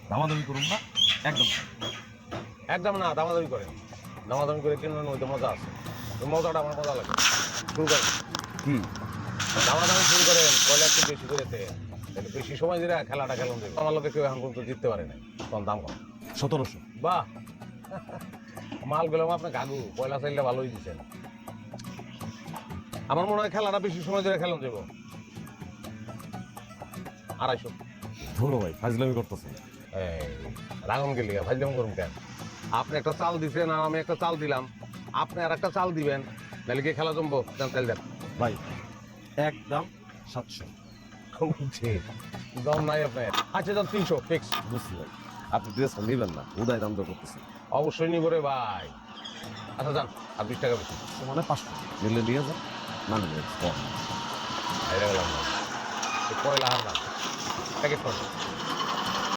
দামাদামি করুন না, একদম একদম না, দামাদামি করেন। দামাদামি করে কিনবেন, ওই তো মজা আছে। ওই মজাটা আমার মজা লাগে। শুরু করেন। কি দামাদামি শুরু করেন, পয়লা একটু বেশি করে দেন। তাহলে বেশি সময় ধরে খেলাটা খেলুন দেবে। আমার লোকে কেউ এখন পর্যন্ত জিততে পারে নাই। তখন দাম কম। 1700। বাহ, মাল গেলাম আপনার গাগু, পয়লা চাইলে ভালোই দিচ্ছেন। আমার মনে হয় খেলাটা বেশি সময় ধরে খেলুন দেবো। 250। ধরো ভাই, ফাজলামি করতেছে। এই রাগন গেলি ভাজলাম করুন কেন? আপনি একটা চাল দিচ্ছেন আর আমি একটা চাল দিলাম, আপনি আর একটা চাল দিবেন, নাহলে কি খেলা জমবো? দেন তেল দেন। ভাই একদম 700। বুঝছি, দম নাই আপনার। আচ্ছা যান 300 ফিক্স। বুঝছি ভাই, আপনি ড্রেসটা নেবেন না, উদয় দাম দর করতেছে। অবশ্যই নিব রে ভাই। আচ্ছা যান, আর 20 টাকা বেশি। মানে 500 নিলে নিয়ে যান, না নিলে কম। বাইরে গেলাম না, পয়লা হারলাম প্যাকেট করবো।